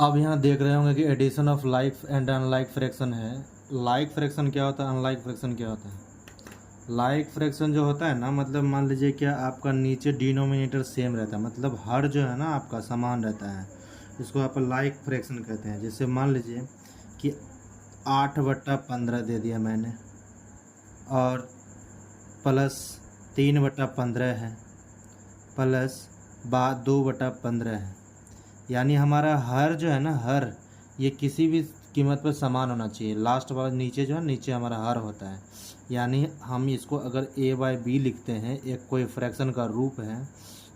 अब यहाँ देख रहे होंगे कि addition of like and unlike fraction है। लाइक फ्रैक्शन क्या होता है, अनलाइक फ्रैक्शन क्या होता है। लाइक फ्रैक्शन जो होता है ना, मतलब मान लीजिए क्या आपका नीचे डिनोमिनेटर सेम रहता है, मतलब हर जो है ना आपका समान रहता है, इसको आप लाइक फ्रैक्शन कहते हैं। जैसे मान लीजिए कि 8/15 दे दिया मैंने और प्लस 3/15 है प्लस 2/15 है, यानी हमारा हर जो है ना, हर ये किसी भी कीमत पर समान होना चाहिए। लास्ट वाला नीचे जो है, नीचे हमारा हर होता है, यानी हम इसको अगर a/b लिखते हैं, एक कोई फ्रैक्शन का रूप है,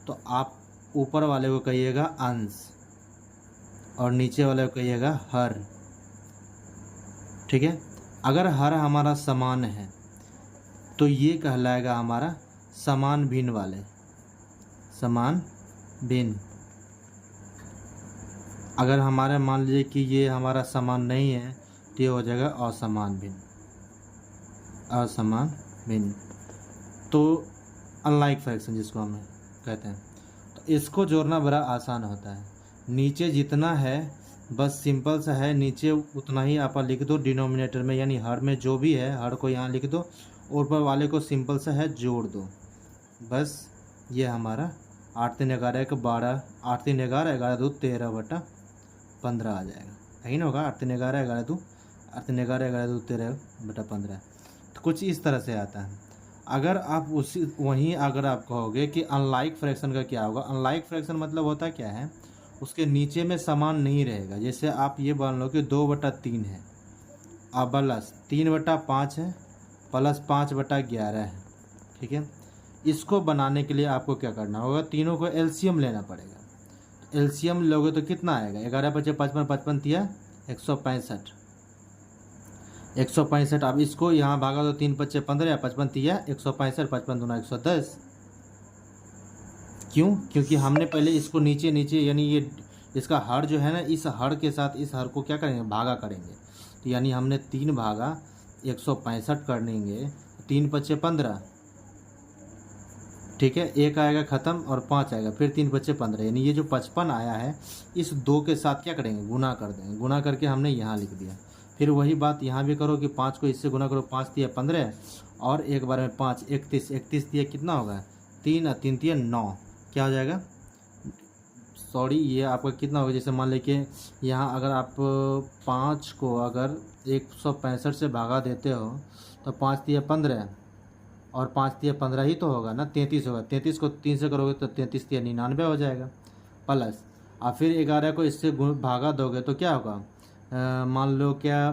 तो आप ऊपर वाले को कहिएगा अंश और नीचे वाले को कहिएगा हर। ठीक है, अगर हर हमारा समान है तो ये कहलाएगा हमारा समान भिन्न वाले, समान भिन्न। अगर हमारे मान लीजिए कि ये हमारा समान नहीं है तो ये हो जाएगा असमान भिन्न, असमान भिन्न। तो अनलाइक फ्रैक्शन जिसको हम कहते हैं, तो इसको जोड़ना बड़ा आसान होता है। नीचे जितना है बस सिंपल सा है, नीचे उतना ही आप लिख दो डिनोमिनेटर में, यानी हर में जो भी है हर को यहाँ लिख दो, ऊपर वाले को सिंपल सा है जोड़ दो, बस ये हमारा 8 3 11 1 12, 8 3 11 11 2 13/15 आ जाएगा। यही ना होगा, 8 3 11 11 2, 8 3 11 11 2 13/15। तो कुछ इस तरह से आता है। अगर आप उसी वहीं अगर आप कहोगे कि अनलाइक फ्रैक्शन का क्या होगा, अनलाइक फ्रैक्शन मतलब होता क्या है, उसके नीचे में समान नहीं रहेगा। जैसे आप ये मान लो कि 2/3 है अब प्लस 3/5 है प्लस 5/11 है। ठीक है, इसको बनाने के लिए आपको क्या करना होगा, तीनों को एलसीएम लेना पड़ेगा। एलसीएम लोगे तो कितना आएगा, 11 5 55 55 तिया 165, 165। अब इसको यहाँ भागा दो, 3 5 15 या 55 तिया 165, 55 दूना 110। क्यों, क्योंकि हमने पहले इसको नीचे नीचे यानी ये इसका हर जो है ना, इस हर के साथ इस हर को क्या करेंगे, भागा करेंगे। तो यानी हमने 3 भागा 165 कर लेंगे, 3 5 15। ठीक है, एक आएगा ख़त्म और 5 आएगा, फिर 3 5 15, यानी ये जो 55 आया है इस 2 के साथ क्या करेंगे, गुना कर देंगे। गुना करके हमने यहाँ लिख दिया। फिर वही बात यहाँ भी करो कि 5 को इससे गुना करो, 5 तिया 15 और एक बार में 5 31, 31 तिया कितना होगा, 3 और 3 तिया 9, क्या हो जाएगा, सॉरी ये आपका कितना होगा। जैसे मान लीजिए यहाँ अगर आप 5 को अगर 165 से भागा देते हो तो 5 तिया 15 और 5 तिया 15 ही तो होगा ना, 33 होगा। 33 को 3 से करोगे तो 33 तिया 99 हो जाएगा प्लस, और फिर 11 को इससे भागा दोगे तो क्या होगा, मान लो क्या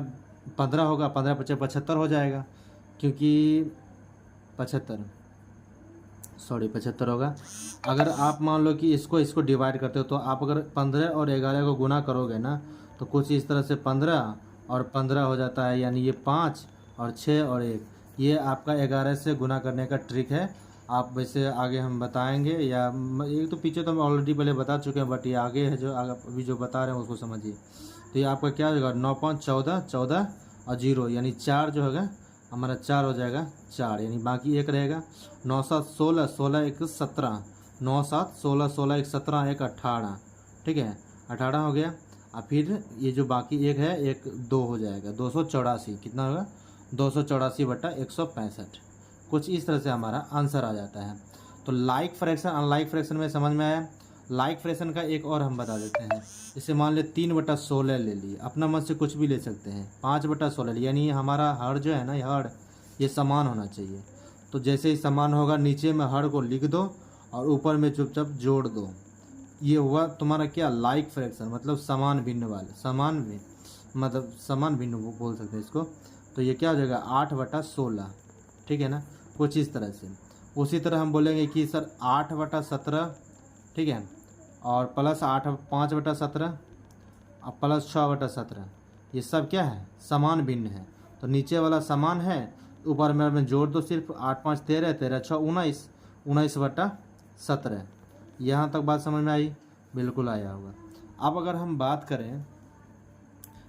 15 होगा, 15 5 75 हो जाएगा, क्योंकि 75 होगा। अगर आप मान लो कि इसको डिवाइड करते हो तो आप अगर 15 और 11 को गुना करोगे ना तो कुछ इस तरह से 15 और 15 हो जाता है, यानी ये 5 और 6 और 1, ये आपका 11 से गुना करने का ट्रिक है। आप वैसे आगे हम बताएंगे, या ये तो पीछे तो हम ऑलरेडी पहले बता चुके हैं, बट ये आगे है जो अभी जो बता रहे हैं उसको समझिए। तो ये आपका क्या हो जाएगा, 9 5 14 14 और 0, यानी 4 जो होगा हमारा 4 हो जाएगा 4, यानी बाकी 1 रहेगा। 9 7 16 16 1 17, 9 7 16 16 1 17 1 18, ठीक है 18 हो गया। और फिर ये जो बाकी 1 है 1 2 हो जाएगा, 284, कितना होगा 284/165। कुछ इस तरह से हमारा आंसर आ जाता है। तो लाइक फ्रैक्शन अनलाइक फ्रैक्शन में समझ में आया। लाइक फ्रैक्शन का एक और हम बता देते हैं। जैसे मान ले 3/16 ले लिए, अपना मन से कुछ भी ले सकते हैं, 5/16 यानी हमारा हर जो है ना, हर ये समान होना चाहिए। तो जैसे ही समान होगा नीचे में हर को लिख दो और ऊपर में चुपचाप जोड़ दो। ये हुआ तुम्हारा क्या, लाइक फ्रैक्शन, मतलब समान भिन्न वाले, समान भी मतलब समान भिन्न बोल सकते हैं इसको। तो ये क्या हो जाएगा 8/16, ठीक है ना, कुछ इस तरह से। उसी तरह हम बोलेंगे कि सर 8/17, ठीक है, और प्लस 5/17 और प्लस 6/17, ये सब क्या है, समान भिन्न है। तो नीचे वाला समान है, ऊपर में जोड़ दो सिर्फ, 8 5 13 13 6 19, 19/17। यहाँ तक बात समझ में आई, बिल्कुल आया होगा। अब अगर हम बात करें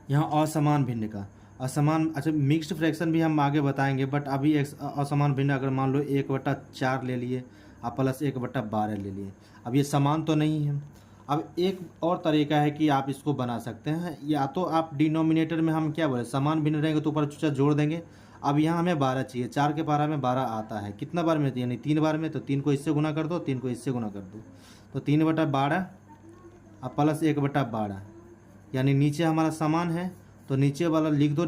यहाँ असमान भिन्न का, असमान, अच्छा मिक्स्ड फ्रैक्शन भी हम आगे बताएंगे, बट अभी एक असमान भिन्न अगर मान लो 1/4 ले लिए और प्लस 1/12 ले लिए, अब ये समान तो नहीं है। अब एक और तरीका है कि आप इसको बना सकते हैं, या तो आप डिनोमिनेटर में हम क्या बोले समान भिन्न रहेंगे तो ऊपर चूचा जोड़ देंगे। अब यहाँ हमें 12 चाहिए, 4 के पारा में 12 आता है, कितना बार में यानी 3 बार में, तो 3 को इससे गुना कर दो, 3 को इससे गुना कर दो, तो 3/12 अब प्लस 1/12, यानी नीचे हमारा समान है तो नीचे वाला लिख दो,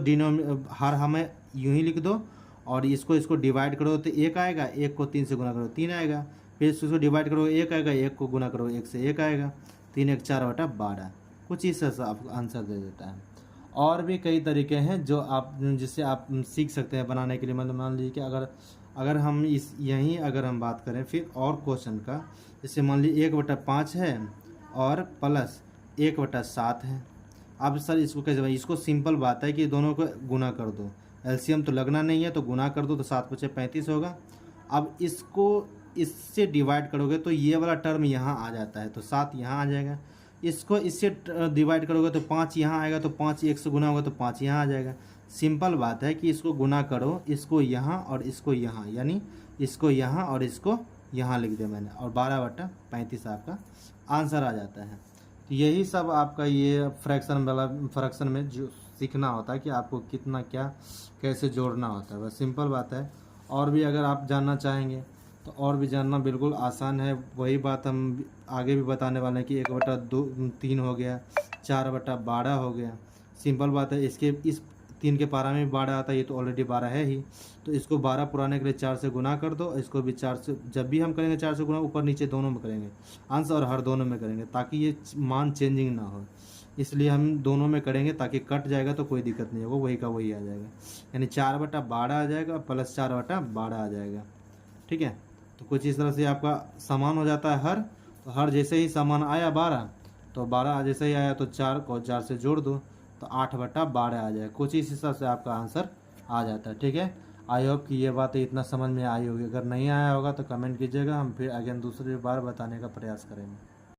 हर हमें यूं ही लिख दो, और इसको डिवाइड करो तो 1 आएगा, 1 को 3 से गुना करो 3 आएगा, फिर इसको डिवाइड करो 1 आएगा, 1 को गुना करो 1 से 1 आएगा, 3 1 4/12, कुछ इस तरह से आपको आंसर दे देता है। और भी कई तरीके हैं जो आप जिससे आप सीख सकते हैं बनाने के लिए। मतलब मान लीजिए कि अगर हम अगर हम बात करें फिर और क्वेश्चन का, जैसे मान लीजिए 1/5 है और प्लस 1/7 है। अब सर इसको कैसे भाई, इसको सिंपल बात है कि दोनों को गुना कर दो, एलसीएम तो लगना नहीं है तो गुना कर दो, तो 7 × 5 = 35 होगा। अब इसको इससे डिवाइड करोगे तो ये वाला टर्म यहाँ आ जाता है, तो 7 यहाँ आ जाएगा। इसको इससे डिवाइड करोगे तो 5 यहाँ आएगा, तो 5 1 से गुना होगा तो 5 यहाँ आ जाएगा। सिंपल बात है कि इसको गुना करो, इसको यहाँ और इसको यहाँ, यानी इसको यहाँ और इसको यहाँ लिख दिया मैंने, और 12/35 आपका आंसर आ जाता है। तो यही सब आपका ये फ्रैक्शन में जो सीखना होता है कि आपको कितना क्या कैसे जोड़ना होता है, बस सिंपल बात है। और भी अगर आप जानना चाहेंगे तो और भी जानना बिल्कुल आसान है। वही बात हम आगे भी बताने वाले हैं कि 1/3 हो गया, 4/12 हो गया, सिंपल बात है। इसके इस 3 के पारा में 12 आता है, ये तो ऑलरेडी 12 है ही, तो इसको 12 पुराने के लिए 4 से गुना कर दो, इसको भी 4 से, जब भी हम करेंगे 4 से गुना, ऊपर नीचे दोनों में करेंगे आंसर, और हर दोनों में करेंगे ताकि ये मान चेंजिंग ना हो, इसलिए हम दोनों में करेंगे ताकि कट जाएगा तो कोई दिक्कत नहीं होगा, वही का वही आ जाएगा, यानी 4/12 आ जाएगा प्लस 4/12 आ जाएगा। ठीक है, तो कुछ इस तरह से आपका समान हो जाता है हर, तो हर जैसे ही समान आया 12, तो 12 जैसे ही आया तो 4 को 4 से जोड़ दो तो 8/12 आ जाएगा। कुछ इस हिसाब से आपका आंसर आ जाता है। ठीक है, आई होप कि ये बात इतना समझ में आई होगी। अगर नहीं आया होगा तो कमेंट कीजिएगा, हम फिर अगेन दूसरी बार बताने का प्रयास करेंगे।